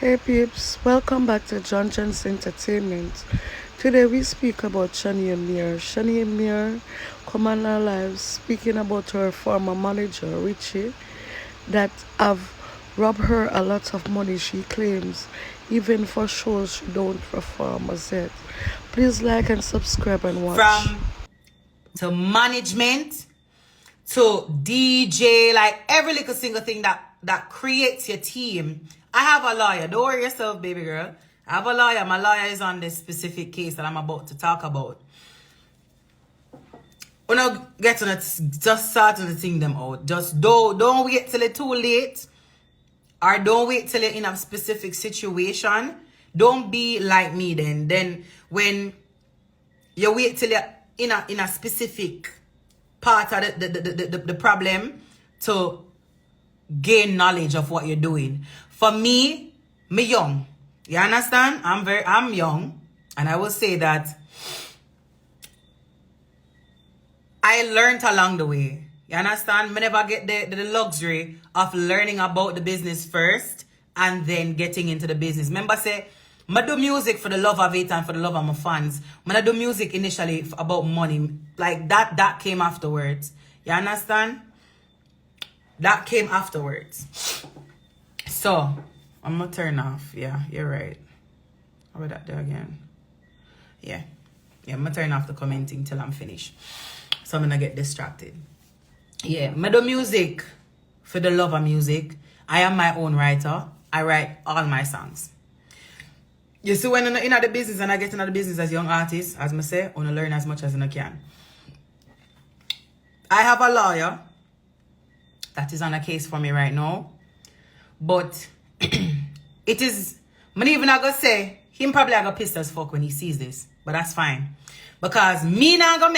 Hey peeps, welcome back to John's Entertainment. Today we speak about Shaniel Muir. Shaniel Muir come on our lives speaking about her former manager Richie that have robbed her a lot of money she claims, even for shows she don't perform as yet. Please like and subscribe and watch. From to management to DJ, like every little single thing that creates your team. I have a lawyer. Don't worry yourself, baby girl. I have a lawyer. My lawyer is on this specific case that I'm about to talk about. When I get to just starting to think them out. Just don't wait till it's too late. Or don't wait till you're in a specific situation. Don't be like me then. Then when you wait till you're in a specific part of the problem to gain knowledge of what you're doing. For me young. You understand? I'm young, and I will say that I learned along the way. You understand? Me never get the luxury of learning about the business first and then getting into the business. Remember say, I do music for the love of it and for the love of my fans. I do music initially about money. Like that came afterwards. You understand? That came afterwards. So, I'm going to turn off. Yeah, you're right. How about that there again? Yeah, I'm going to turn off the commenting till I'm finished. So, I'm going to get distracted. Yeah, I do music for the love of music. I am my own writer. I write all my songs. You see, when I'm in the business and I get into the business as a young artist, as I say, I want to learn as much as I can. I have a lawyer that is on a case for me right now. But it is, I'm even not going to say, him probably going to piss as fuck when he sees this. But that's fine. Because me not going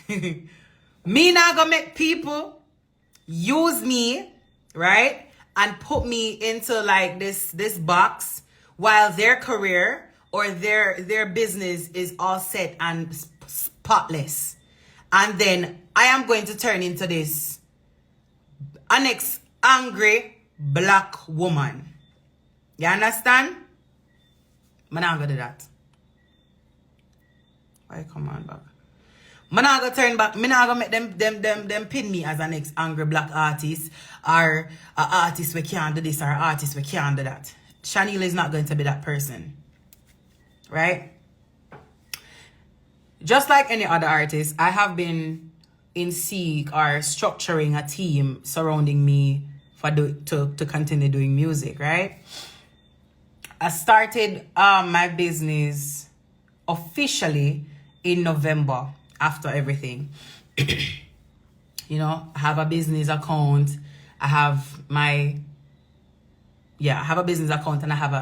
to make people use me, right? And put me into like this box while their career or their business is all set and spotless. And then I am going to turn into this next angry black woman. You understand? I'm not gonna do that. Why come on back? I'm not gonna turn back. I'm not gonna make them pin me as an next angry black artist or an artist we can't do this or an artist we can't do that. Shaniel is not going to be that person. Right? Just like any other artist, I have been in seek or structuring a team surrounding me to continue doing music, right? I started my business officially in November after everything. I have a business account. I have a business account and I have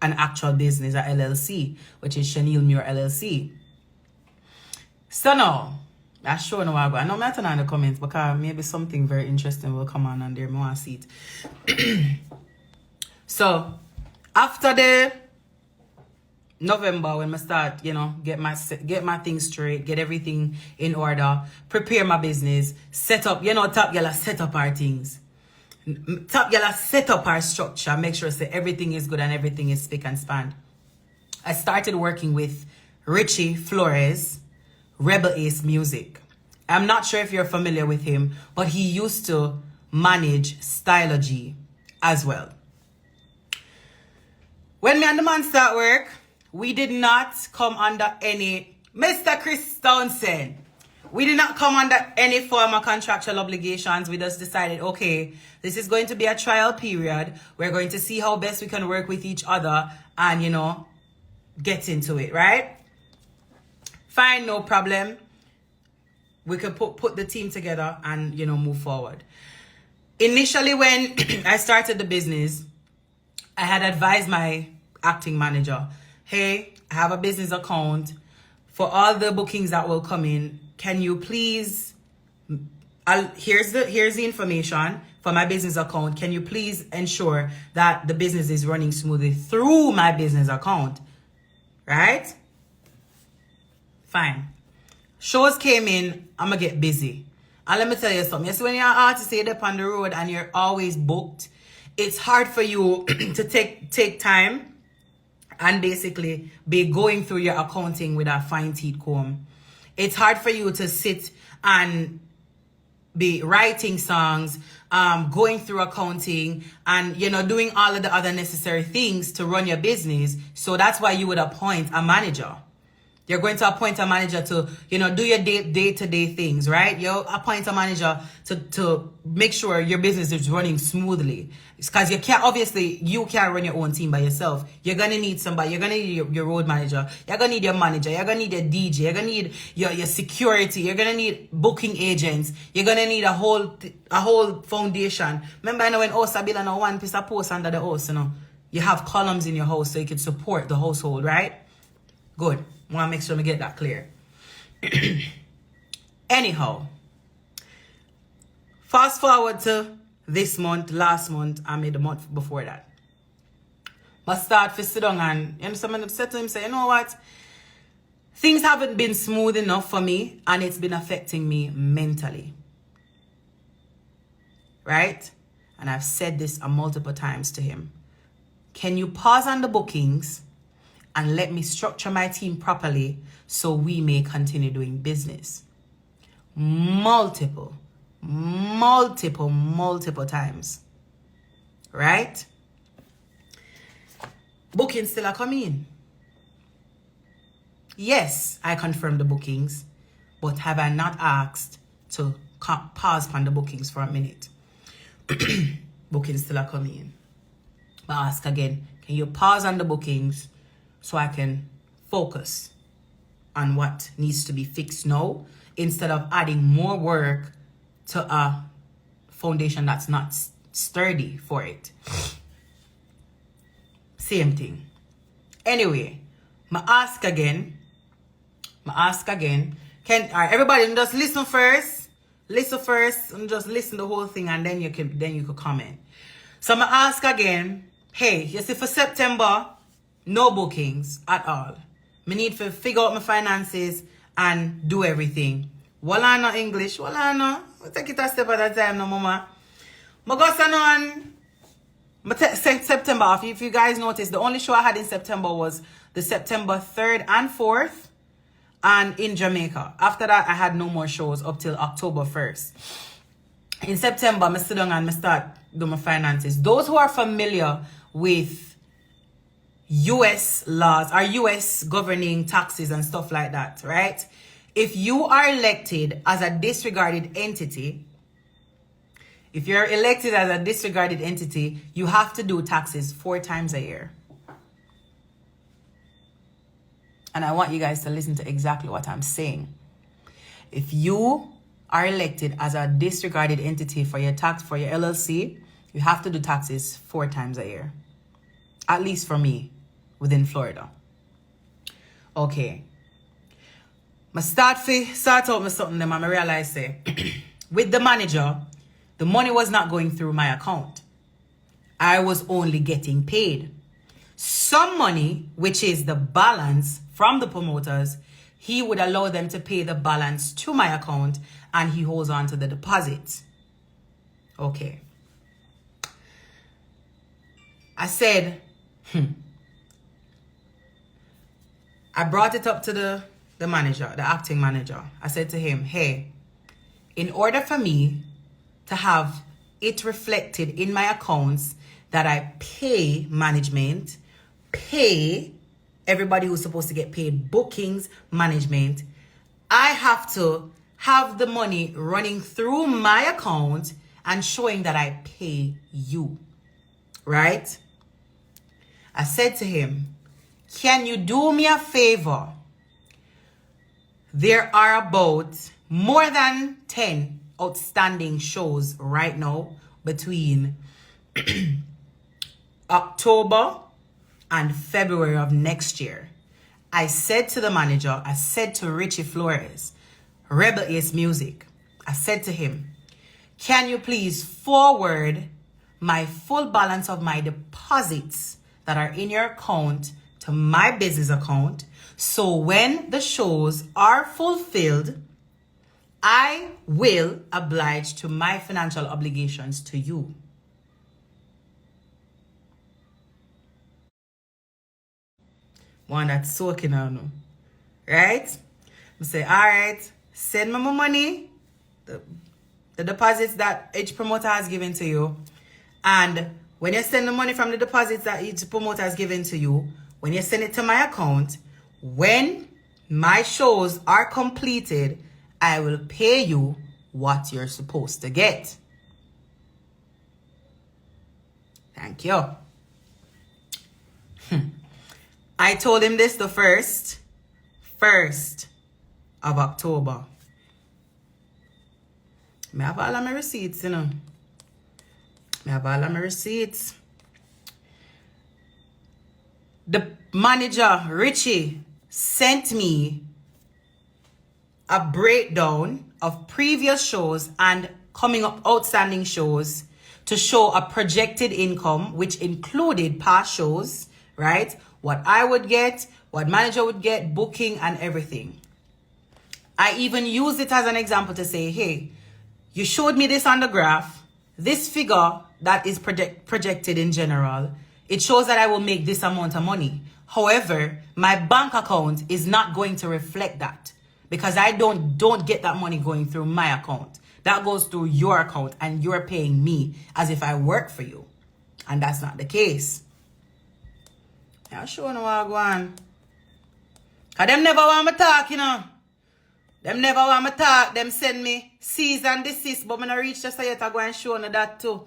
an actual business, a LLC, which is Shaniel Muir LLC. So now, I sure know I know I'm turn on the comments because maybe something very interesting will come on and there. I want to see it. So, after the November, when I start, get my things straight, get everything in order, prepare my business, set up, top girl set up our things. Top girl set up our structure, make sure that everything is good and everything is spick and span. I started working with Richie Flores, Rebel Ace Music. I'm not sure if you're familiar with him, but he used to manage Stylogy as well. When me and the man start work, we did not come under any Mr. Chris Townsend. We did not come under any form of contractual obligations. We just decided, okay, this is going to be a trial period. We're going to see how best we can work with each other and, get into it, right? Fine, no problem. We could put the team together and, move forward. Initially, when I started the business, I had advised my acting manager, hey, I have a business account for all the bookings that will come in. Can you please, here's the information for my business account. Can you please ensure that the business is running smoothly through my business account? Right? Fine. Shows came in, I'm going to get busy. And let me tell you something. Yes, when you're an artist, you're up on the road and you're always booked, it's hard for you to take time and basically be going through your accounting with a fine teeth comb. It's hard for you to sit and be writing songs, going through accounting, and doing all of the other necessary things to run your business. So that's why you would appoint a manager. You're going to appoint a manager to, do your day-to-day things, right? You appoint a manager to make sure your business is running smoothly. Because you can't run your own team by yourself. You're going to need somebody. You're going to need your road manager. You're going to need your manager. You're going to need a DJ. You're going to need your security. You're going to need booking agents. You're going to need a whole foundation. Remember, when Osabila no one piece of post under the house, you have columns in your house so you can support the household, right? Good. Want to make sure we get that clear. Anyhow, fast forward to this month, last month, I made the month before that. I start to sit down and someone said to him, say, you know what? Things haven't been smooth enough for me and it's been affecting me mentally. Right? And I've said this multiple times to him. Can you pause on the bookings and let me structure my team properly so we may continue doing business? Multiple times. Right? Bookings still are coming in. Yes, I confirmed the bookings, but have I not asked to pause on the bookings for a minute? Bookings still are coming in. But I ask again, can you pause on the bookings so I can focus on what needs to be fixed now instead of adding more work to a foundation that's not sturdy for it? Same thing. Anyway, I ask again. Alright, everybody just listen first. Listen first and just listen the whole thing and then you could comment. So I ask again, hey, you see for September, no bookings at all. Me need to figure out my finances and do everything. Wala no English, wala no. We'll take it a step at a time, no mama. I go September off. If you guys noticed, the only show I had in September was the September 3rd and 4th and in Jamaica. After that, I had no more shows up till October 1st. In September, I sit down and I start doing my finances. Those who are familiar with US laws or US governing taxes and stuff like that, right? If you are elected as a disregarded entity, you have to do taxes 4 times a year. And I want you guys to listen to exactly what I'm saying. If you are elected as a disregarded entity for your LLC, you have to do taxes 4 times a year. At least for me, within Florida. Okay. I start out with something and I realize with the manager, the money was not going through my account. I was only getting paid. Some money, which is the balance from the promoters, he would allow them to pay the balance to my account and he holds on to the deposits. Okay. I said, I brought it up to the manager, the acting manager. I said to him, hey, in order for me to have it reflected in my accounts that I pay management, pay everybody who's supposed to get paid, bookings, management, I have to have the money running through my account and showing that I pay you, right? I said to him, can you do me a favor? There are about more than 10 outstanding shows right now between October and February of next year. I said to the manager, I said to Richie Flores, Rebel Ace Music, I said to him, can you please forward my full balance of my deposits that are in your account to my business account, so when the shows are fulfilled, I will oblige to my financial obligations to you. One that's soaking on you. Right? I say, all right, send me my money, the deposits that each promoter has given to you. And when you send the money from the deposits that each promoter has given to you, when you send it to my account, when my shows are completed, I will pay you what you're supposed to get. Thank you. I told him this the 1st of October. I have all of my receipts, you know. I have all of my receipts. The manager, Richie, sent me a breakdown of previous shows and coming up outstanding shows to show a projected income, which included past shows, right? What I would get, what manager would get, booking and everything. I even used it as an example to say, hey, you showed me this on the graph, this figure that is projected in general, it shows that I will make this amount of money. However, my bank account is not going to reflect that because I don't get that money going through my account. That goes through your account and you're paying me as if I work for you. And that's not the case. I'm sure no I go on. Cause them never want me talk, you know. Them never want me talk. Them send me cease and desist, but when I reach just yet I go and show no that too.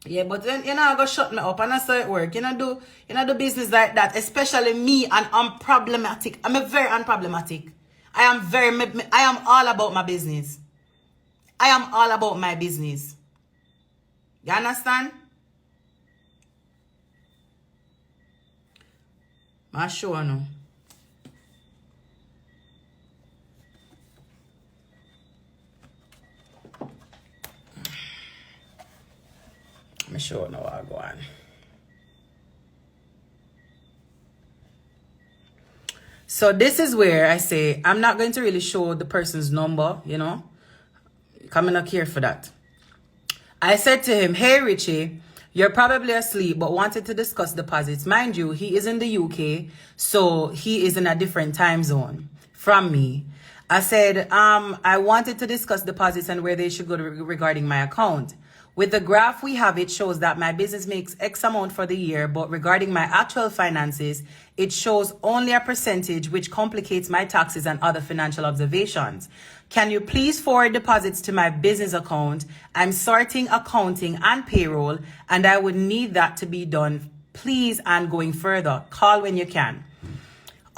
Yeah, but then you know I go shut me up and that's how it work. You know do business like that, especially me and I'm problematic. I'm a very unproblematic. I am all about my business. I am all about my business. You understand? I'm sure no. I'm sure no I go on. So this is where I say I'm not going to really show the person's number, you know. I'm not care for that. I said to him, hey Richie, you're probably asleep but wanted to discuss deposits. Mind you, he is in the UK, so he is in a different time zone from me. I said, I wanted to discuss deposits and where they should go regarding my account. With the graph we have, it shows that my business makes X amount for the year, but regarding my actual finances, it shows only a percentage, which complicates my taxes and other financial observations. Can you please forward deposits to my business account? I'm sorting accounting and payroll, and I would need that to be done, please, and going further. Call when you can.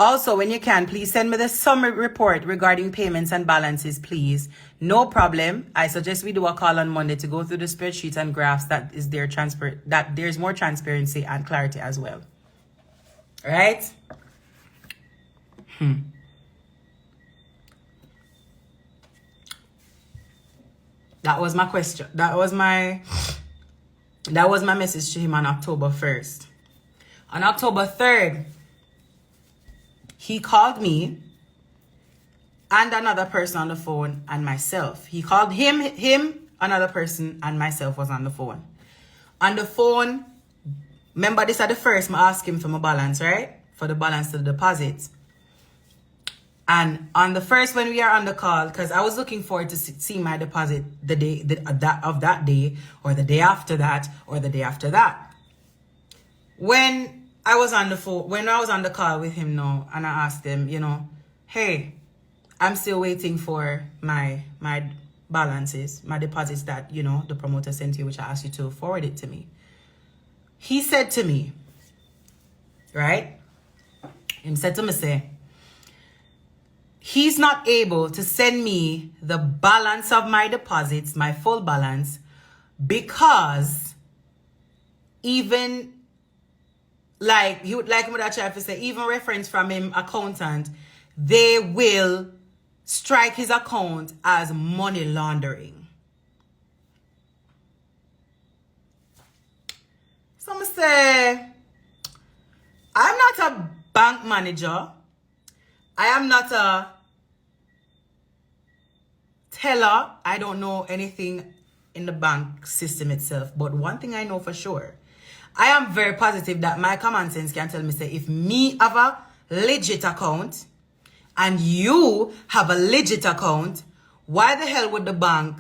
Also, when you can, please send me the summary report regarding payments and balances, please. No problem. I suggest we do a call on Monday to go through the spreadsheet and graphs that there's more transparency and clarity as well. Right? That was my question. That was my message to him on October 1st. On October 3rd, he called me and another person on the phone and myself. He called him, another person, and myself was on the phone. On the phone, remember this at the first, I asked him for my balance, right? For the balance to the deposits. And on the first, when we are on the call, because I was looking forward to see my deposit the day of that day, or the day after that, or the day after that. When I was on the call with him now, and I asked him, you know, hey, I'm still waiting for my balances, my deposits that, you know, the promoter sent you, which I asked you to forward it to me. He said to me, right? He said to me, say, he's not able to send me the balance of my deposits, my full balance, because even like he would like me to try to say, even reference from him accountant, they will strike his account as money laundering. So I'm say, I'm not a bank manager. I am not a teller. I don't know anything in the bank system itself. But one thing I know for sure, I am very positive that my common sense can tell me, say, if me have a legit account and you have a legit account, why the hell would the bank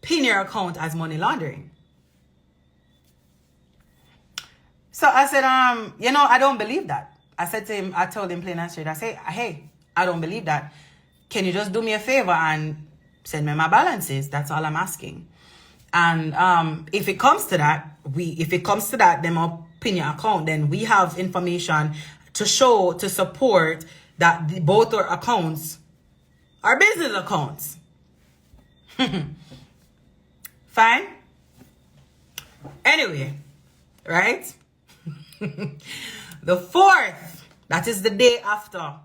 pin your account as money laundering? So I said, I don't believe that. I said to him, I told him plain and straight, I say, hey, I don't believe that. Can you just do me a favor and send me my balances? That's all I'm asking. And if it comes to that, them up in your account, then we have information to support that both our accounts are business accounts. Fine. Anyway, right? The 4th, that is the day after,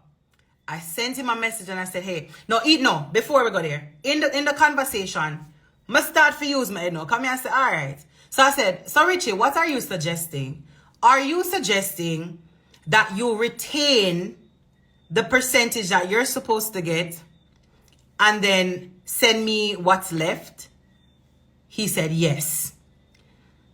I sent him a message and I said, hey, before we go there, in the conversation, I start to use my head now. Come here and say, all right. So I said, so Richie, what are you suggesting? Are you suggesting that you retain the percentage that you're supposed to get and then send me what's left? He said, yes.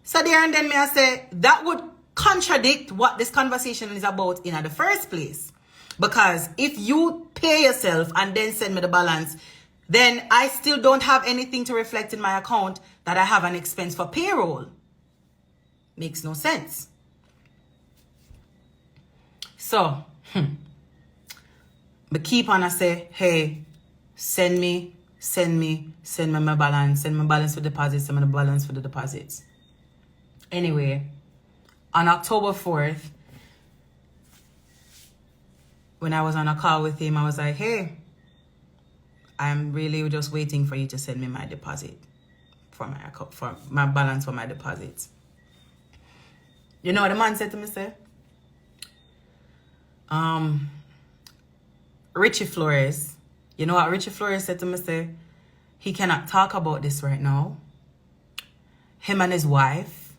So there and then I say, that would contradict what this conversation is about in the first place. Because if you pay yourself and then send me the balance, then I still don't have anything to reflect in my account that I have an expense for payroll. Makes no sense. So, but keep on, I say, hey, send me my balance, send my balance for deposits, send me the balance for the deposits. Anyway, on October 4th, when I was on a call with him, I was like, hey, I'm really just waiting for you to send me my deposit for my account, for my balance for my deposits. You know what the man said to me, say? Richie Flores. You know what Richie Flores said to me, say? He cannot talk about this right now. Him and his wife,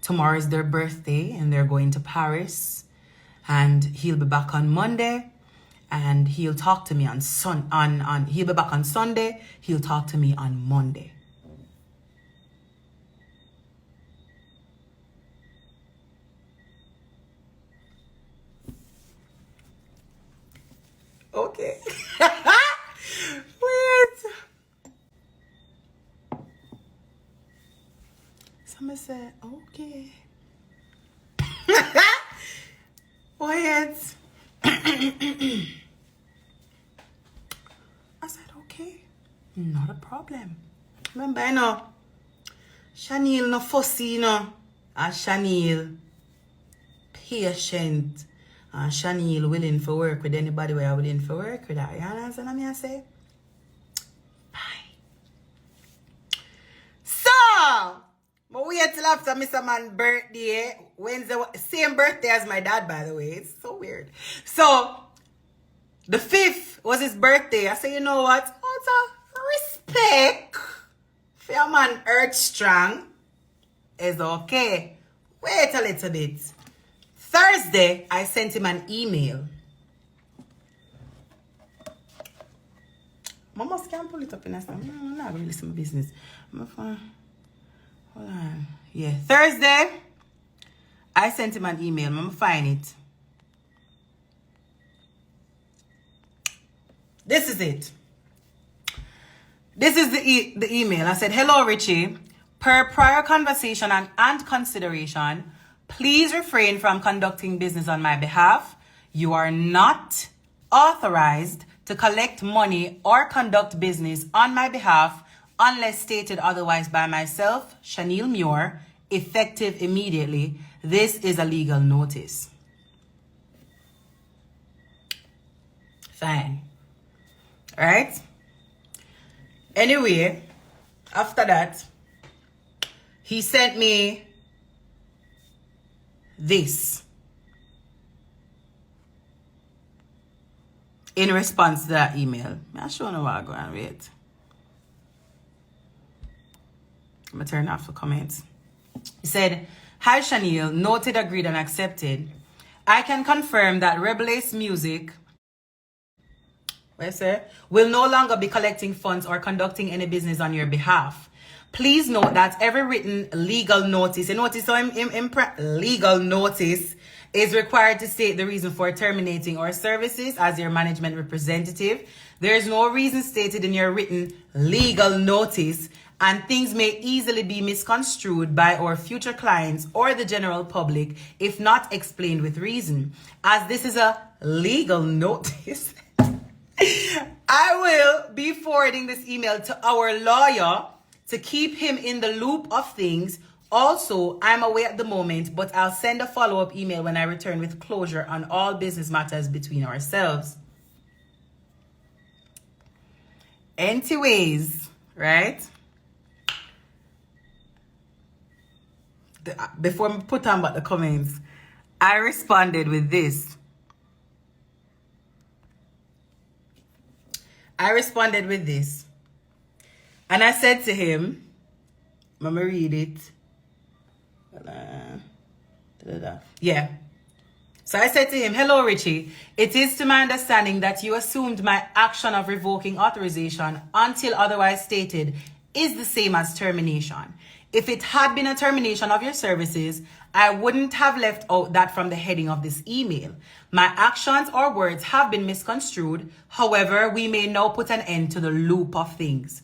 tomorrow is their birthday and they're going to Paris. And he'll be back on Monday. And he'll talk to me on he'll be back on Sunday. He'll talk to me on Monday. Okay. Wait. Somebody said, okay. Wait. I said, okay, not a problem. Remember, Shaniel no fussy, and Shaniel patient, and Shaniel willing for work with anybody where I'm willing for work with that. You understand what I say? Bye. So, but wait till after Mr. Man's birthday. Wednesday, same birthday as my dad, by the way. It's so weird. So, the 5th was his birthday. I said, you know what? Out of respect for your man Earth Strong is okay. Wait a little bit. Thursday, I sent him an email. Mama can't pull it up in a second. I'm not really some business. Hold on. Yeah, Thursday, I sent him an email. I'm going to find it. This is it. This is the email. I said, hello, Richie. Per prior conversation and consideration, please refrain from conducting business on my behalf. You are not authorized to collect money or conduct business on my behalf unless stated otherwise by myself, Shaniel Muir, effective immediately. This is a legal notice. Fine. Right? Anyway, after that, he sent me this in response to that email. I'm sure no while go and wait. I'm going to turn off the comments. He said, hi Shaniel, noted, agreed and accepted. I can confirm that Rebel Ace Music will no longer be collecting funds or conducting any business on your behalf. Please note that every written legal notice, legal notice is required to state the reason for terminating our services as your management representative. There is no reason stated in your written legal notice, and things may easily be misconstrued by our future clients or the general public if not explained with reason. As this is a legal notice, I will be forwarding this email to our lawyer to keep him in the loop of things. Also, I'm away at the moment, but I'll send a follow-up email when I return with closure on all business matters between ourselves. Anyways, right? Before I put on back the comments, I responded with this. And I said to him, let me read it. Yeah. So I said to him, hello, Richie. It is to my understanding that you assumed my action of revoking authorization until otherwise stated is the same as termination. If it had been a termination of your services, I wouldn't have left out that from the heading of this email. My actions or words have been misconstrued. However, we may now put an end to the loop of things.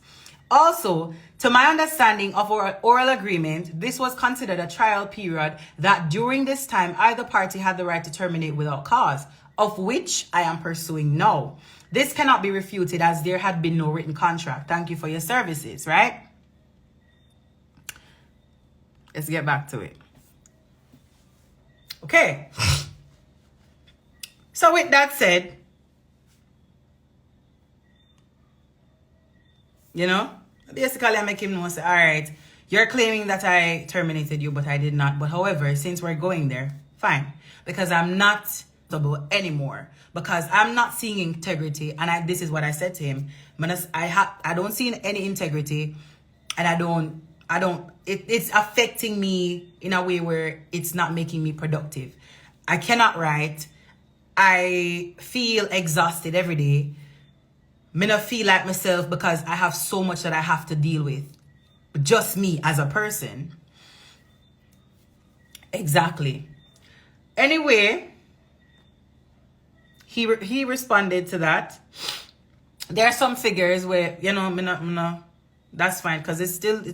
Also, to my understanding of our oral agreement, this was considered a trial period that during this time, either party had the right to terminate without cause, of which I am pursuing now. This cannot be refuted as there had been no written contract. Thank you for your services, right? Let's get back to it. Okay. So with that said, you know, basically I make him know, say, all right, you're claiming that I terminated you, but I did not. But however, since we're going there, fine. Because I'm not double anymore. Because I'm not seeing integrity. And this is what I said to him. I don't see any integrity. And it's affecting me in a way where it's not making me productive. I cannot write. I feel exhausted every day. Me not feel like myself because I have so much that I have to deal with. Just me as a person. Exactly. Anyway, he responded to that. There are some figures where, you know, me not, that's fine because it's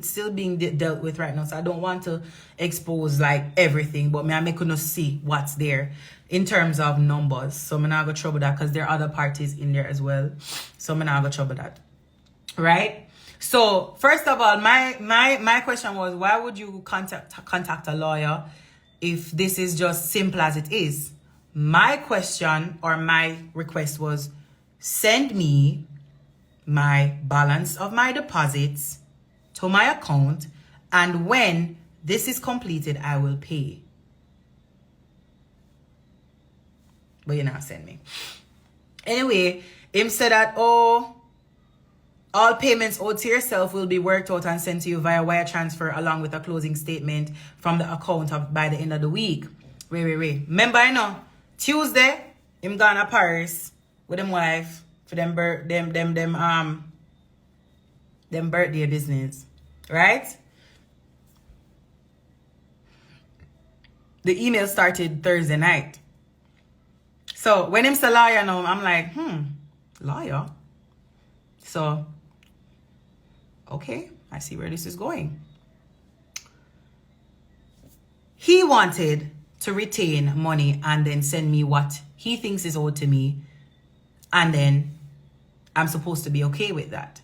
still being dealt with right now. So I don't want to expose like everything, but I couldn't see what's there in terms of numbers. So I'm not gonna trouble that because there are other parties in there as well. So I'm not gonna trouble that. Right? So first of all, my question was, why would you contact a lawyer if this is just simple as it is? My question or my request was, send me my balance of my deposits to my account, and when this is completed, I will pay. But you not send me. Anyway, him said that, oh, all payments owed to yourself will be worked out and sent to you via wire transfer along with a closing statement from the account by the end of the week. Wait. Remember, I know, Tuesday, him gone to Paris with him wife for them birthday business, right? The email started Thursday night. So when him say lawyer now, I'm like, lawyer? So, okay, I see where this is going. He wanted to retain money and then send me what he thinks is owed to me, and then I'm supposed to be okay with that.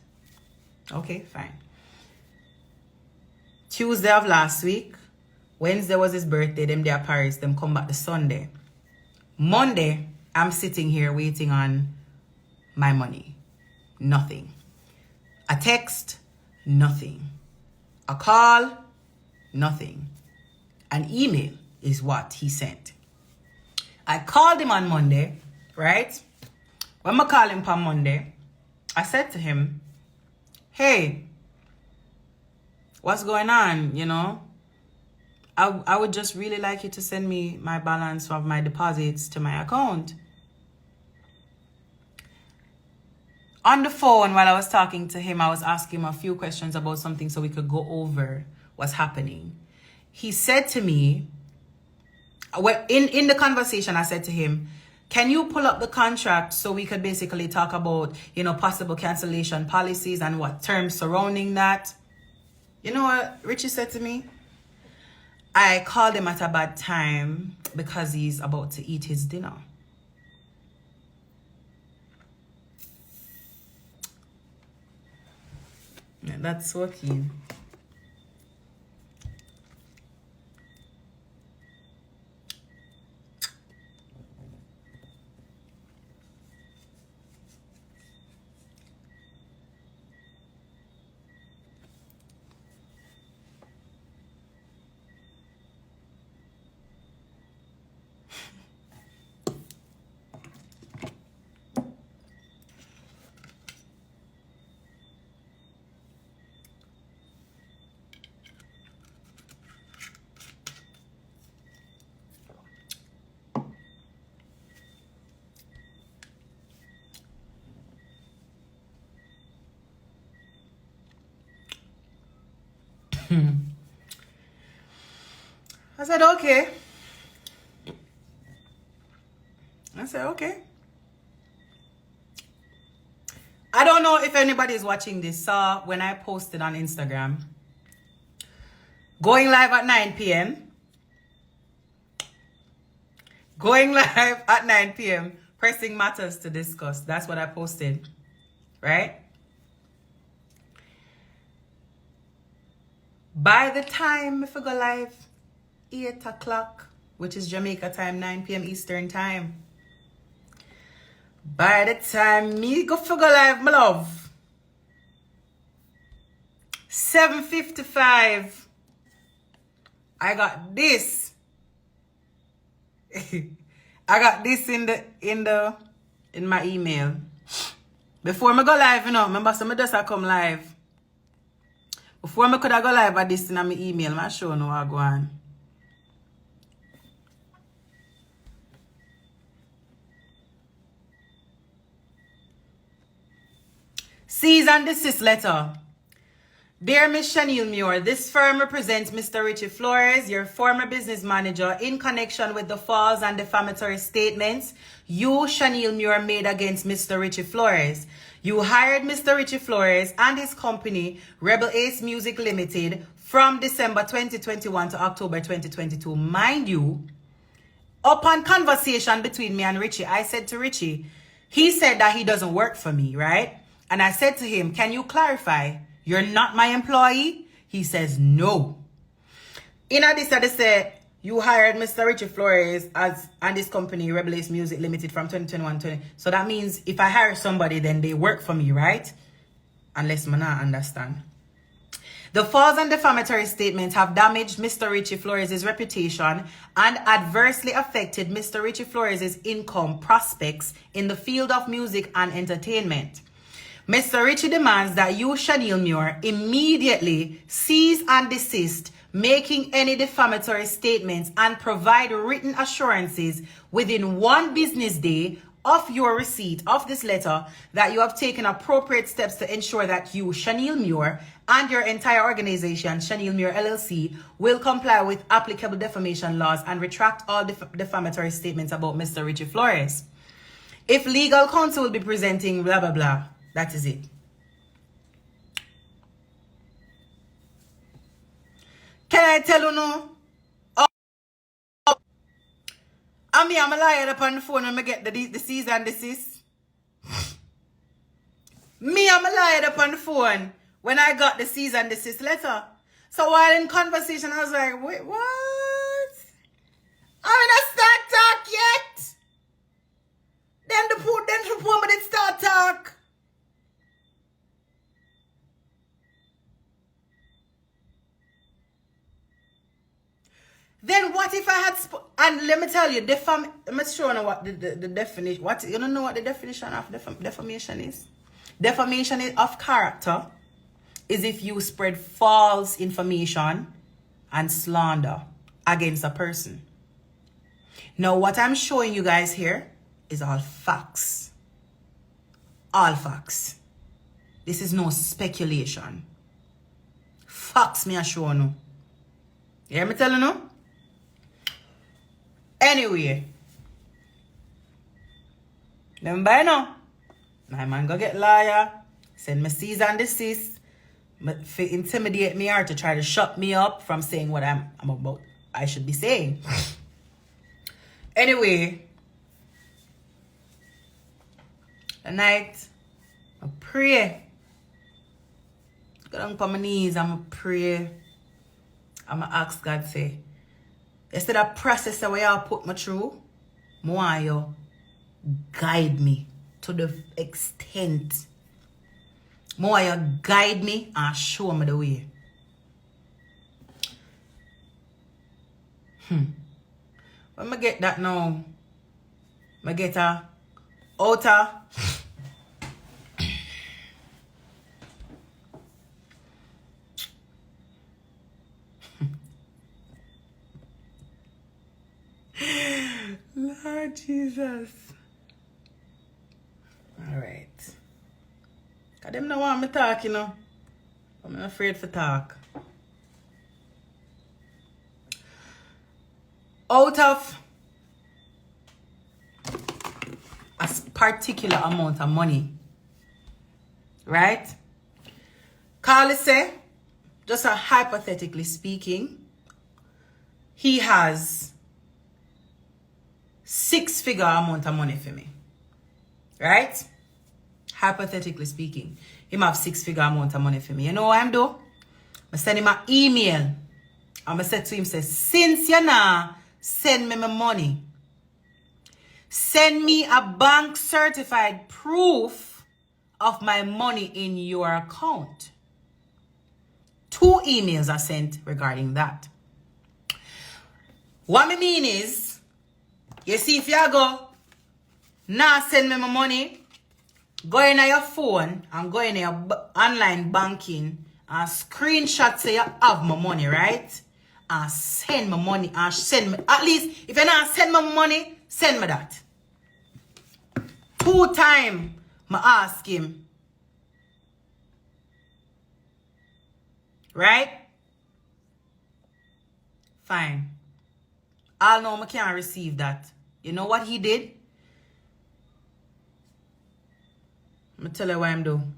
Okay, fine. Tuesday of last week, Wednesday was his birthday, them there Paris, them come back the Sunday. Monday, I'm sitting here waiting on my money. Nothing. A text, nothing. A call, nothing. An email is what he sent. I called him on Monday, right? When I called him on Monday, I said to him, hey, what's going on, you know? I would just really like you to send me my balance of my deposits to my account. On the phone, while I was talking to him, I was asking him a few questions about something so we could go over what's happening. He said to me, in the conversation, I said to him, can you pull up the contract so we could basically talk about, possible cancellation policies and what terms surrounding that? You know what Richie said to me? I called him at a bad time because he's about to eat his dinner. Yeah, that's so keen. I said, okay. I don't know if anybody is watching this. Saw when I posted on Instagram. Going live at 9 p.m. Going live at 9 p.m. Pressing matters to discuss. That's what I posted. Right? By the time if I go live, 8 o'clock, which is Jamaica time, 9 p.m. Eastern time. By the time me go live, my love, 7:55, I got this. I got this in my email. Before me go live, remember some of us I come live. Before me could I go live at this in my email, I show no I go on. Cease and desist letter. Dear Miss Shaniel Muir, this firm represents Mr. Richie Flores, your former business manager, in connection with the false and defamatory statements you, Shaniel Muir, made against Mr. Richie Flores. You hired Mr. Richie Flores and his company, Rebel Ace Music Limited, from December 2021 to October 2022. Mind you, upon conversation between me and Richie, I said to Richie, he said that he doesn't work for me, right? And I said to him, can you clarify? You're not my employee? He says, no. In addition, they said, you hired Mr. Richie Flores and his company, Rebel Ace Music Limited, from 2021 to... So that means if I hire somebody, then they work for me, right? Unless I not understand. The false and defamatory statements have damaged Mr. Richie Flores' reputation and adversely affected Mr. Richie Flores' income prospects in the field of music and entertainment. Mr. Richie demands that you, Shaniel Muir, immediately cease and desist making any defamatory statements and provide written assurances within 1 business day of your receipt of this letter that you have taken appropriate steps to ensure that you, Shaniel Muir, and your entire organization, Shaniel Muir LLC, will comply with applicable defamation laws and retract all defamatory statements about Mr. Richie Flores. If legal counsel will be presenting blah, blah, blah, that is it. Can I tell you no? I'm a liar up on the phone when I get the cease and desist. I'm a liar up on the phone when I got the cease and desist letter. So while in conversation, I was like, wait, what? I'm not start talk yet. Then the poor me did start talk. Then what if I had and let me tell you, I'm sure know what the definition. What you don't know what the definition of defamation is? Defamation of character is if you spread false information and slander against a person. Now what I'm showing you guys here is all facts. all facts. This is no speculation. Facts me assure no. You hear me telling you? Anyway. Remember now? My man go get lawyer. Send me cease and desist. For intimidate me or to try to shut me up from saying what I'm about. I should be saying. Anyway. Tonight. I pray. Go down on my knees. I'm going to pray. I'm going to ask God, say, instead of process the way I put me through, I want you guide me to the extent. I want you guide me and show me the way. When I get that now, I get a outer. Lord Jesus. Alright. Because them don't want me talk, you know. I'm afraid to talk. Out of a particular amount of money, right? Carly say, just hypothetically speaking, he has 6-figure amount of money for me. Right? Hypothetically speaking, he have 6-figure amount of money for me. You know what I'm doing? I send him an email. And I said to him, say, since you now send me my money, send me a bank certified proof of my money in your account. 2 emails are sent regarding that. What I mean is, you see, if you go, now send me my money, go in your phone and go in your online banking and screenshot say you have my money, right? And send my money and send me, at least, if you not send my money, send me that. 2 times, I ask him. Right? Fine. I'll know I can't receive that. You know what he did? I'm going to tell you what I'm doing.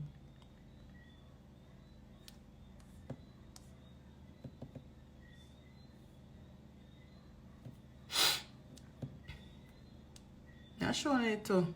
I'm showing it too.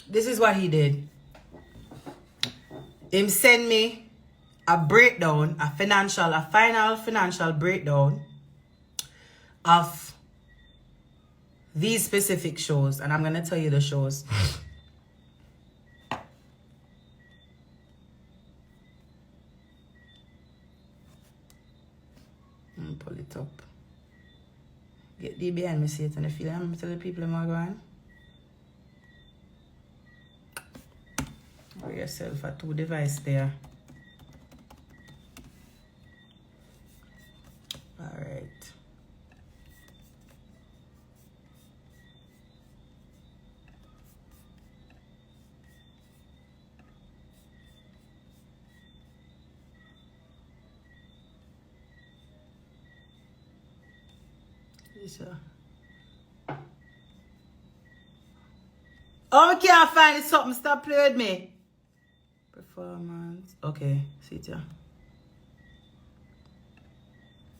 This is what he did. Him send me a breakdown, a final financial breakdown of these specific shows. And I'm going to tell you the shows. Pull it up. Get the behind me, see it and I feel I'm tell the people I'm going. For yourself a 2 device there. Alright. Yes, sir. Oh, I can't find it. Something stop playing with me. Performance. Okay, see it here.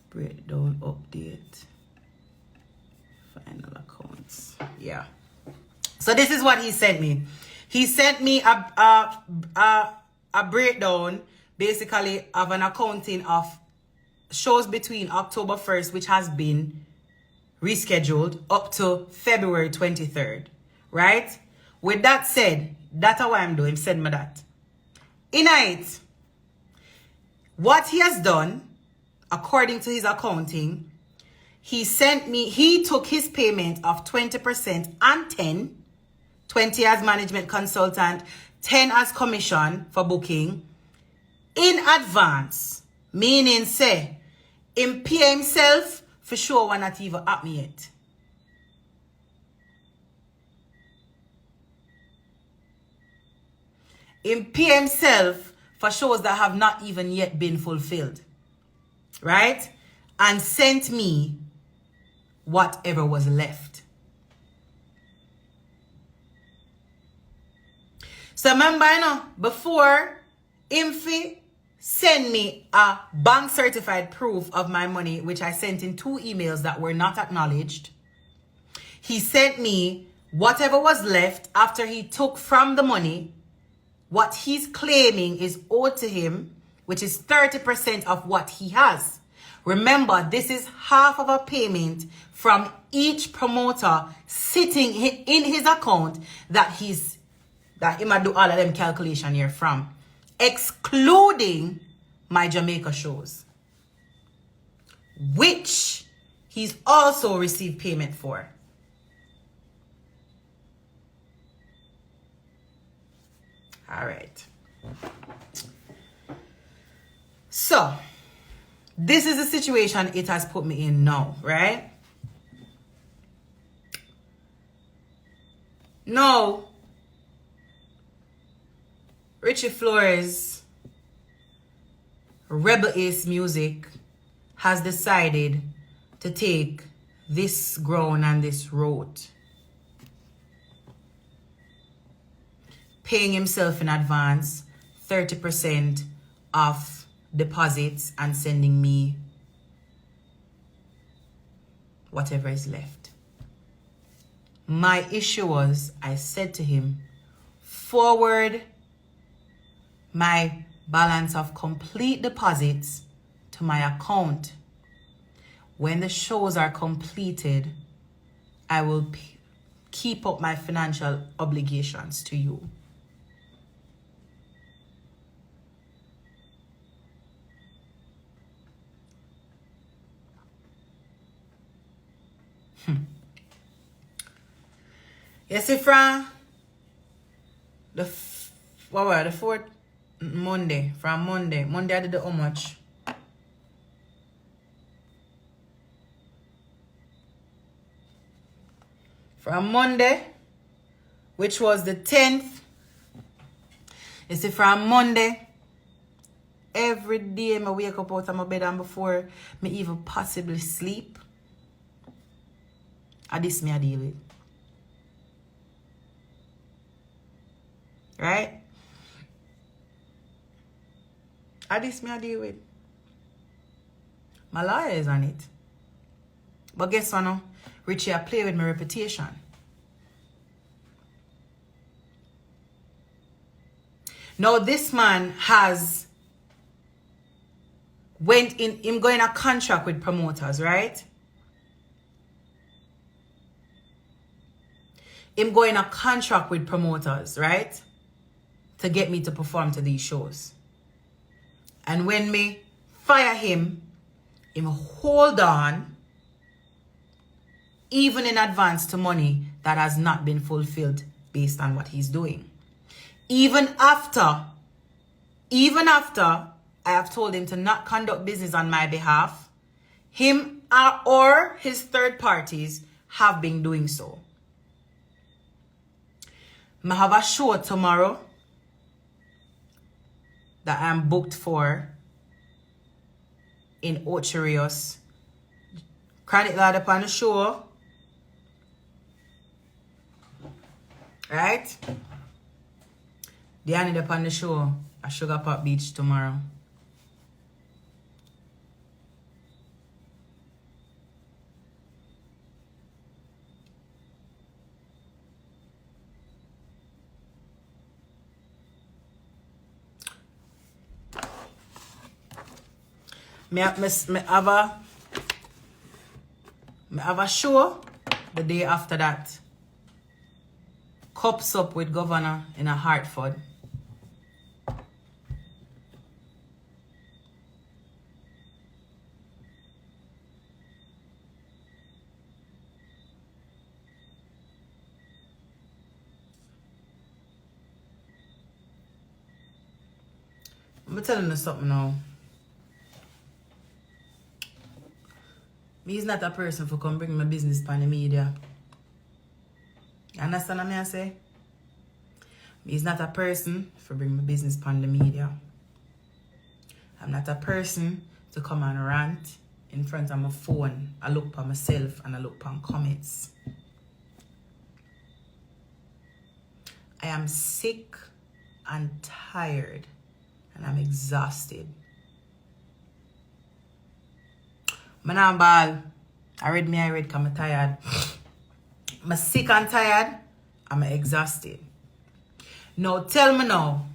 Breakdown update. Final accounts. Yeah. So this is what he sent me. He sent me a breakdown, basically, of an accounting of shows between October 1st, which has been rescheduled, up to February 23rd, right? With that said, that's how I'm doing. Send me that. In it, what he has done, according to his accounting, he took his payment of 20% and 20 as management consultant, 10 as commission for booking in advance. Meaning, say, him pay himself for sure when not even at me yet. Him pay himself for shows that have not even yet been fulfilled. Right? And sent me whatever was left. So remember, before him send me a bank certified proof of my money, which I sent in 2 emails that were not acknowledged. He sent me whatever was left after he took from the money what he's claiming is owed to him, which is 30% of what he has. Remember, this is half of a payment from each promoter sitting in his account that he might do all of them calculation here from, excluding my Jamaica shows, which he's also received payment for. All right. So, this is the situation it has put me in now, right? Now, Richie Flores, Rebel Ace Music, has decided to take this ground and this road, paying himself in advance 30% of deposits and sending me whatever is left. My issue was, I said to him, forward my balance of complete deposits to my account. When the shows are completed, I will keep up my financial obligations to you. Yes, from the fourth Monday. From Monday I did how much? From Monday, which was the 10th. You see, from Monday, every day I wake up out of my bed and before me even possibly sleep, this me I deal with. Right? This me I deal with. My lawyer is on it. But guess what now? Richie, I play with my reputation. Now this man has him going a contract with promoters, right? Him going a contract with promoters, right? To get me to perform to these shows. And when me fire him hold on, even in advance to money that has not been fulfilled based on what he's doing. Even after I have told him to not conduct business on my behalf, him or his third parties have been doing so. I have a show tomorrow that I'm booked for in Ocho Rios. Chronic Lord upon the show. Right? The end upon the show at Sugar Pop Beach tomorrow. me have a show the day after that. Cups Up with Governor in a Hartford. I'm telling you something now. Me is not a person for come bring my business on the media. You understand what I say? Me is not a person for bring my business on the media. I'm not a person to come and rant in front of my phone. I look for myself and I look for comments. I am sick and tired and I'm exhausted. I'm not ball. I read because I'm tired. I'm sick and tired. I'm exhausted. Now tell me now.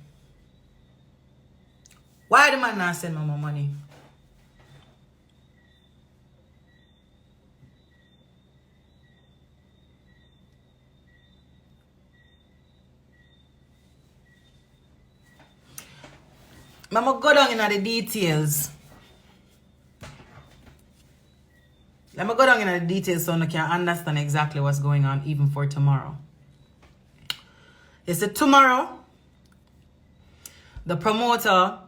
Why the man not send me my money? I'm going to go down into the details. Let me go down into the details so I can understand exactly what's going on even for tomorrow. It's tomorrow. The promoter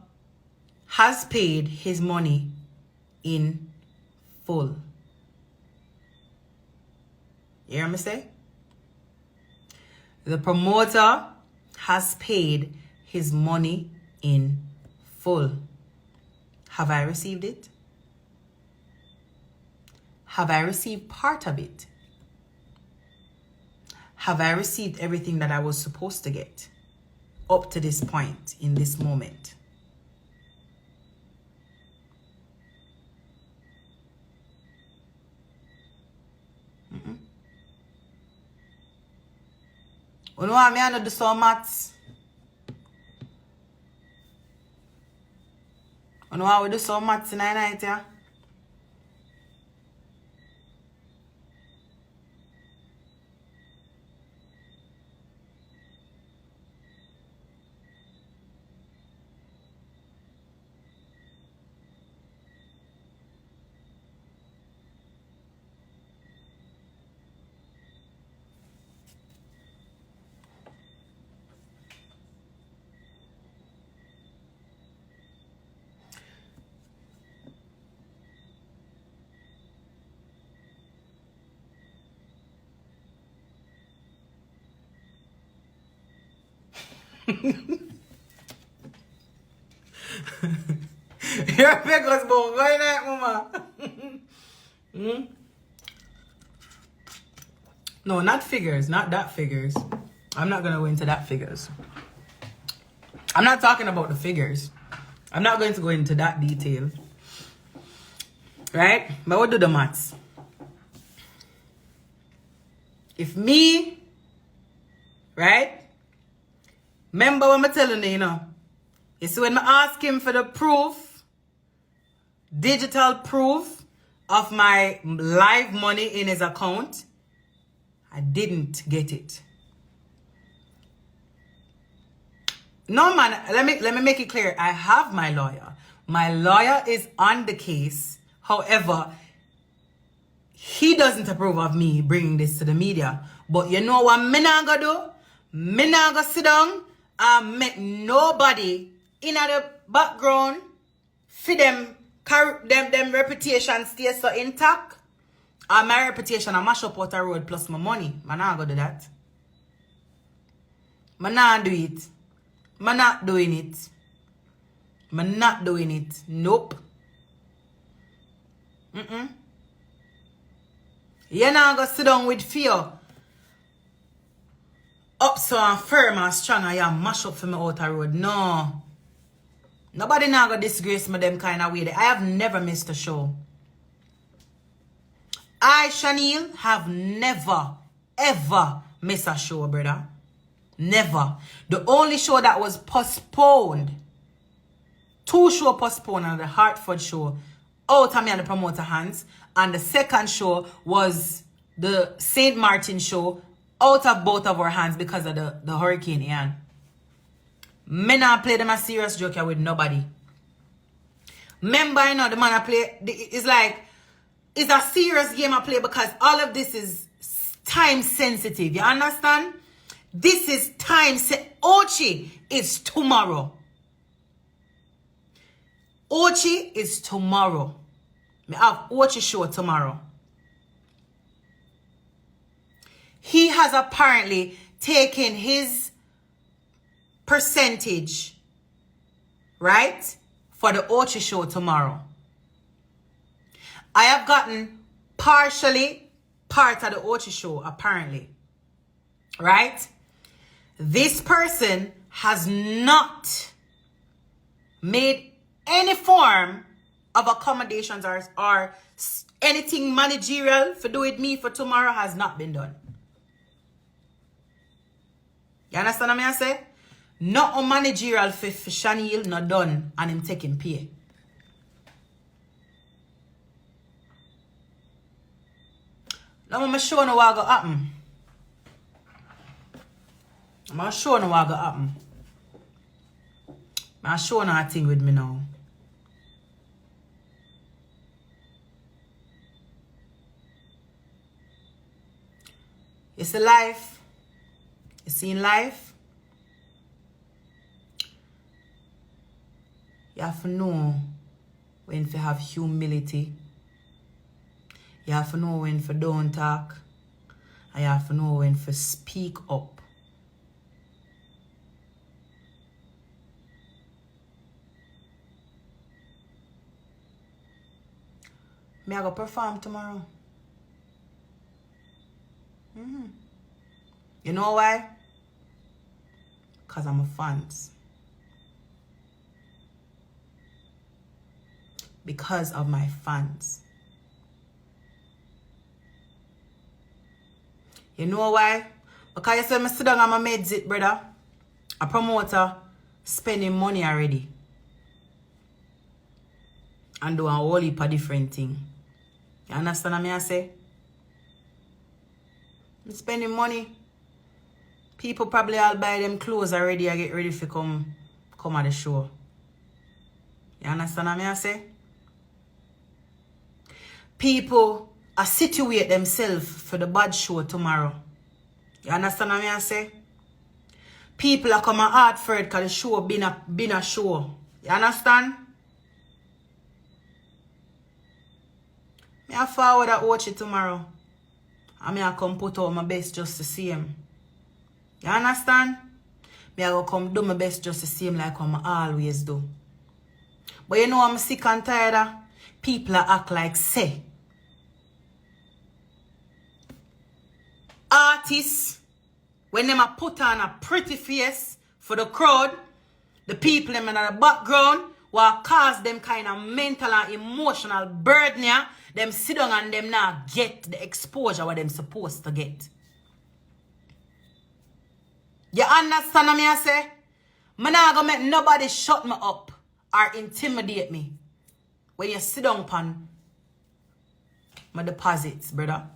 has paid his money in full. You hear me say? The promoter has paid his money in full. Have I received it? Have I received part of it? Have I received everything that I was supposed to get up to this point in this moment? You know what I mean? Do some maths. You know how we do some maths in the night, yeah? You're because bone going out, mama. No, not figures, not that figures. I'm not gonna go into that figures. I'm not talking about the figures. I'm not going to go into that detail. Right? But we'll do the maths. If me, right? Remember what I'm telling you, you know. It's when I ask him for the proof, digital proof of my live money in his account, I didn't get it. No, man, let me make it clear. I have my lawyer. My lawyer is on the case. However, he doesn't approve of me bringing this to the media. But you know what me not gonna do? Me not gonna sit down and make nobody in the background for them reputation stay so intact. And my reputation I mash up out the road plus my money. Man not gonna do that. Man not do it. Man not doing it. Man not doing it. Nope. You're not gonna sit down with fear. Up so and firm and strong and you mash up for me out the road. No. Nobody now gonna disgrace me them kind of way. I have never missed a show. I, Shaniel, have never, ever missed a show, brother. Never. The only show that was postponed, 2 shows postponed, and the Hartford show out of me and the promoter hands. And the second show was the St. Martin show out of both of our hands because of the hurricane, Ian. Me not play them a serious joke here with nobody. Remember, you know, the man I play, it's like, it's a serious game I play because all of this is time sensitive. You understand? This is time Ochi is tomorrow. Ochi is tomorrow. We have Ochi show tomorrow. He has apparently taken his percentage, right, for the Ochi show tomorrow. I have gotten partially part of the Ochi show, apparently, right? This person has not made any form of accommodations or anything managerial for do with me for tomorrow has not been done. You understand what I say? Not a managerial for Shaniel not done and him taking pay. Now I'm showing you what going to happen. I'm showing you what going to happen. I'm showing you a thing with me now. You see life. You see in life. You have to know when to have humility. You have to know when to don't talk. And you have to know when to speak up. Me I go perform tomorrow. You know why? Because I'm a fans. Because of my fans. You know why? Because you said I sit down and I made it, brother. A promoter spending money already. And do a whole heap of different thing. You understand what I say? I'm spending money. People probably all buy them clothes already and get ready to come at the show. You understand what I say? People are situate themselves for the bad show tomorrow. You understand what I say? People are coming hard for it because the show been a show. You understand? I forward that watch it tomorrow. And I come put out my best just to see him. You understand? I go come do my best just to see him like I always do. But you know I'm sick and tired of people that act like say. Artists, when them a put on a pretty face for the crowd, the people them in the background will cause them kind of mental and emotional burden, yeah, them sit down and them now get the exposure what them supposed to get. You understand what I say? I'm not gonna make nobody shut me up or intimidate me when you sit down upon my deposits, brother.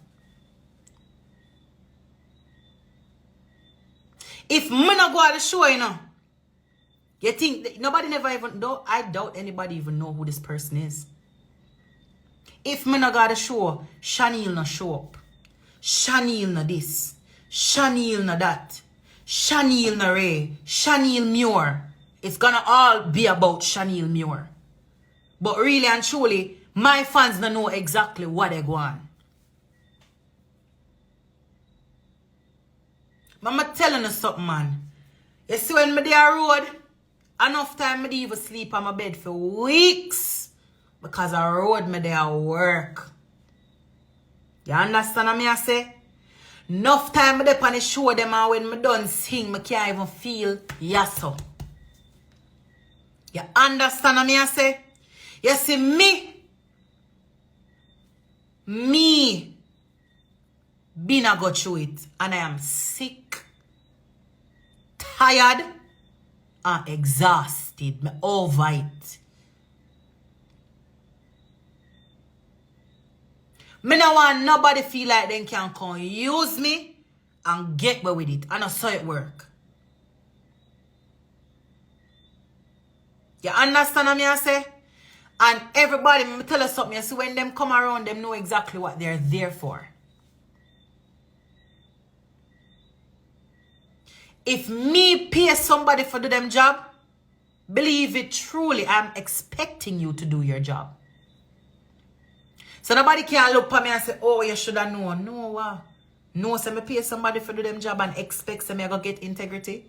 If me not go at the show, you know, you think nobody never even know? I doubt anybody even know who this person is. If me not go at the show, Shaniel not show up. Shaniel not this. Shaniel not that. Shaniel not Ray. Shaniel Muir. It's gonna all be about Shaniel Muir. But really and truly, my fans don't know exactly what they go on. I'm telling you something, man. You see when me there road, enough time me even sleep on my bed for weeks. Because I road me there work. You understand what I say? Enough time me there on the show them and when me done sing, me can't even feel yes so. You understand what I say? You see me been a go through it and I am sick, tired, and exhausted. Me over it. Me no want nobody feel like they can come use me and get away with it. And I saw it work. You understand what I say? And everybody, me tell us something. So when them come around, them know exactly what they're there for. If me pay somebody for do them job, believe it truly, I'm expecting you to do your job. So nobody can look at me and say, oh, you should have known. No, wow. No, so me pay somebody for do them job and expect say me I go get integrity.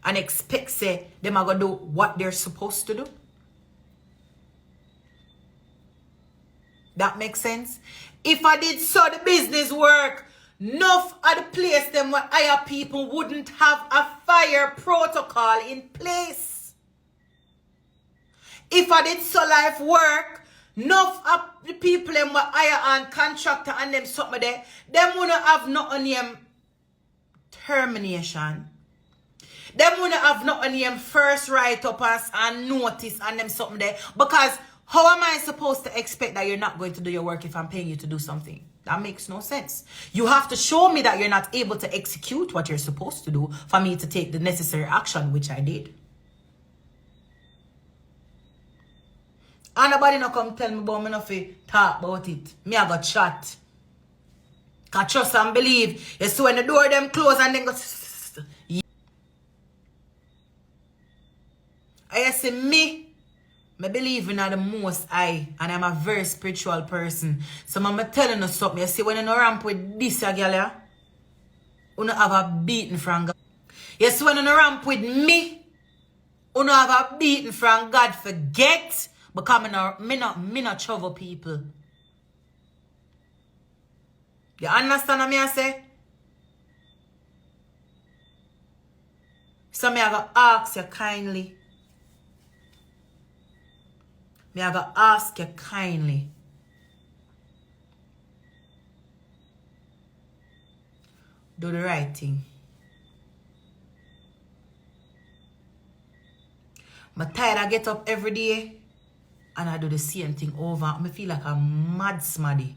And expect say them are going to do what they're supposed to do. That makes sense? If I did so the business work, enough of the place them where higher people wouldn't have a fire protocol in place. If I did so life work, enough of the people them were higher and contractor and them something there, them wouldn't have nothing name termination. Them wouldn't have nothing name first write up and notice and them something there. Because how am I supposed to expect that you're not going to do your work if I'm paying you to do something? That makes no sense. You have to show me that you're not able to execute what you're supposed to do for me to take the necessary action, which I did. And nobody no come tell me about me no fi talk about it. Me I got chat. Cause trust and believe. You see when the door them close and then go. I say me believe in the most high and I'm a very spiritual person. So I'm telling you something. You see when you ramp with this girl, yeah, you have a beating from God. You see when you ramp with me, you have a beating from God. Forget. Because me not trouble people. You understand what I say? So me I go ask you kindly. Me I go ask you kindly. Do the right thing. I'm tired I get up every day and I do the same thing over. I feel like a mad smaddy.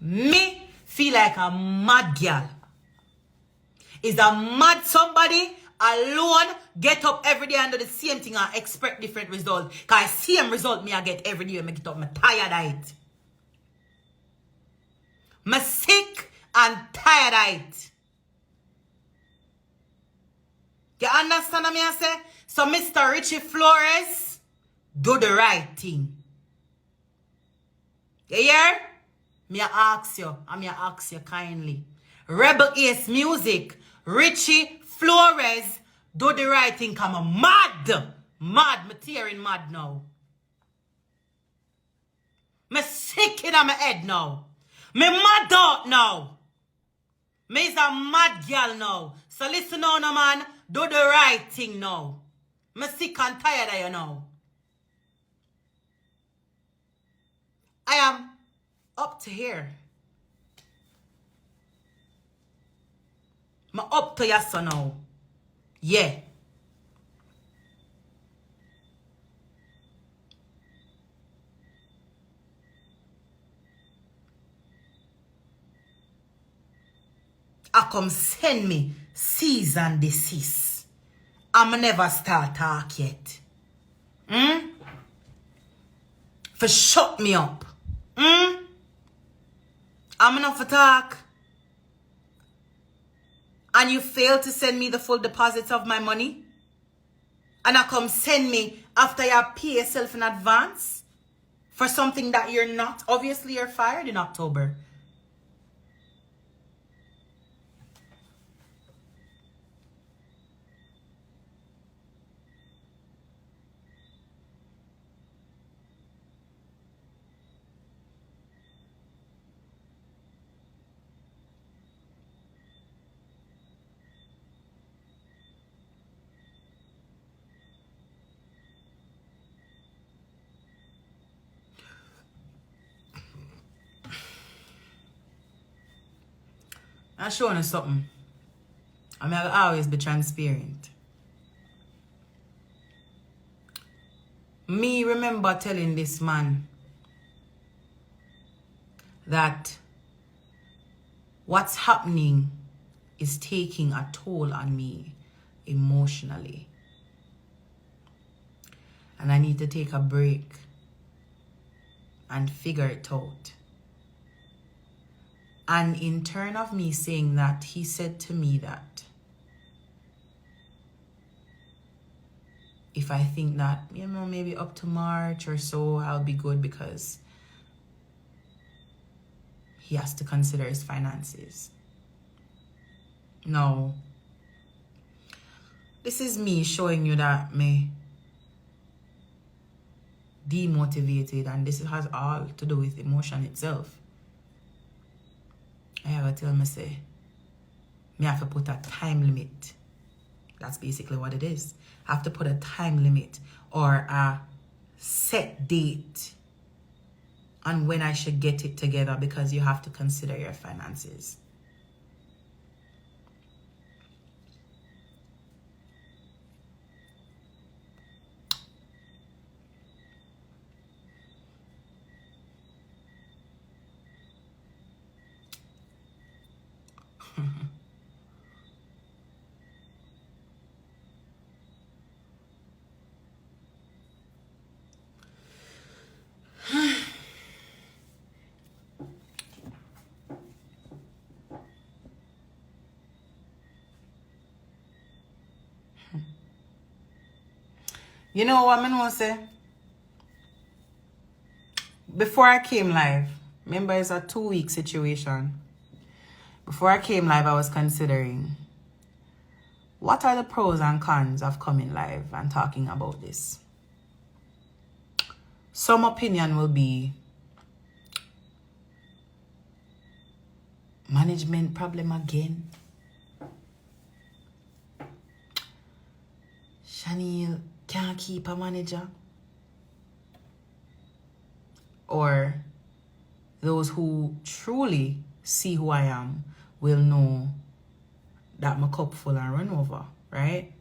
Me feel like a mad girl. Is a mad somebody alone get up every day and do the same thing and expect different results. Because same result me I get every day when I get up. I'm tired of it. I'm sick and tired of it. You understand what I say? So Mr. Richie Flores, do the right thing. You hear? Me ask you, and me ask you kindly. Rebel Ace Music, Richie Flores, do the right thing. Come on, mad. Mad, me tearing mad now. Me sick in my head now. Me mad out now. Me is a mad girl now. So listen now, no man. Do the right thing now. Me sick and tired of you now. I am up to here. I'm up to your son now. Yeah. I come send me cease and desist. I'm never start talk yet. For shut me up. I'm enough for talk. And you fail to send me the full deposit of my money. And I come send me after you pay yourself in advance for something that you're not. Obviously, you're fired in October. I'm showing you something. I mean, I'll always be transparent. Me remember telling this man that what's happening is taking a toll on me emotionally. And I need to take a break and figure it out. And in turn of me saying that, he said to me that if I think that, maybe up to March or so, I'll be good, because he has to consider his finances. No. This is me showing you that me demotivated, and this has all to do with emotion itself. I have to tell me, say, me have to put a time limit. That's basically what it is. I have to put a time limit or a set date on when I should get it together, because you have to consider your finances. You know what I want to say? Before I came live, remember it's a 2-week situation. Before I came live, I was considering what are the pros and cons of coming live and talking about this. Some opinion will be management problem again. Shaniel can't keep a manager. Or those who truly see who I am will know that my cup full and run over, right?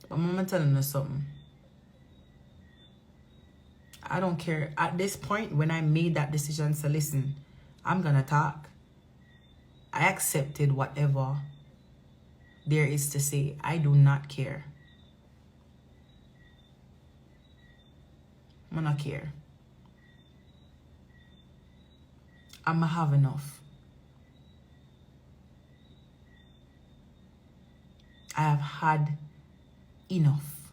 But I'm telling you something. I don't care. At this point, when I made that decision to listen, I'm gonna talk. I accepted whatever there is to say. I do not care. I don't care. I'ma have enough. I have had enough.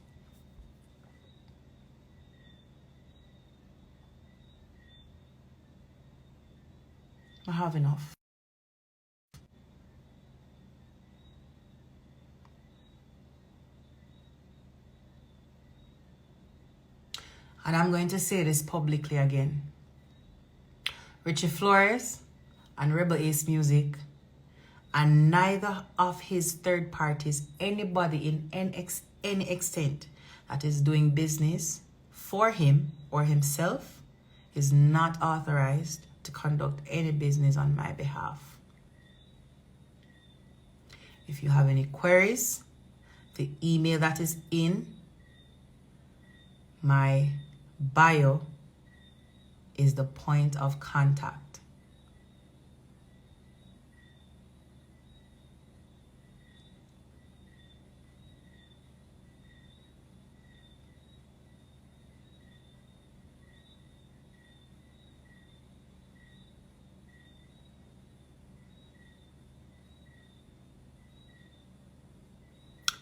I have enough. And I'm going to say this publicly again. Richie Flores and Rebel Ace Music, and neither of his third parties, anybody in any extent that is doing business for him or himself, is not authorized to conduct any business on my behalf. If you have any queries, the email that is in my bio is the point of contact.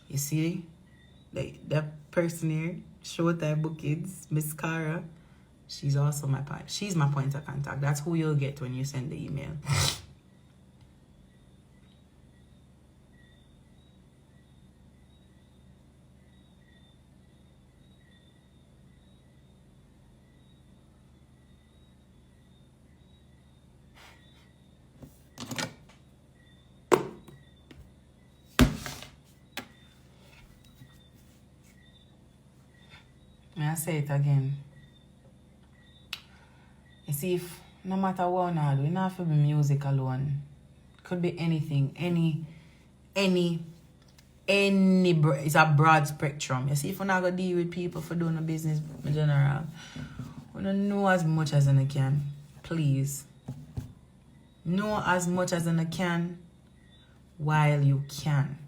You see, that person here, Showtime Bookings, Miss Cara, she's also my point. She's my point of contact. That's who you'll get when you send the email. May I say it again? You see, if no matter what I do, it not have to be music alone. Could be anything, it's a broad spectrum. You see, if we're not gonna deal with people for doing a business in general, we don't know as much as I can. please. Know as much as you can while you can.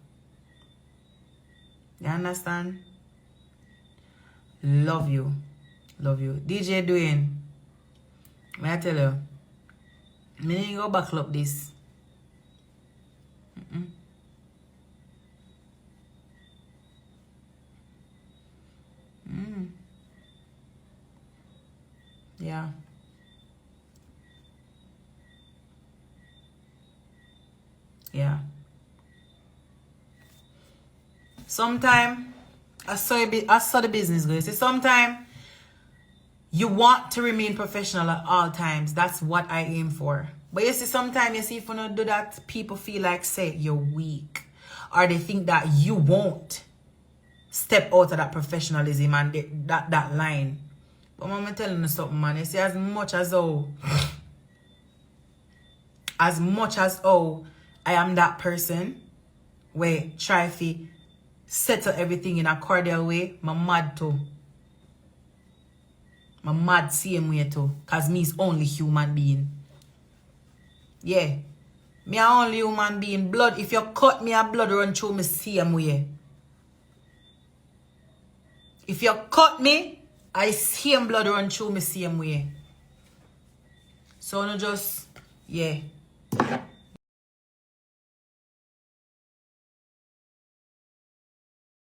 You understand? Love you. Love you. DJ Dwayne, may I tell you, me need to go back up this. Yeah. Yeah. Sometime I saw the business go. You see, sometime you want to remain professional at all times. That's what I aim for. But you see, sometimes you see if you don't do that, people feel like say you're weak. Or they think that you won't step out of that professionalism and that line. But I'm telling you something, man. You see, as much as I am that person where try to settle everything in a cordial way, I'm mad too. I'm mad same way too. Cause me is only human being. Yeah. Me a only human being. Blood, if you cut me, a blood run through me same way. If you cut me, I same blood run through me same way. So no just, yeah.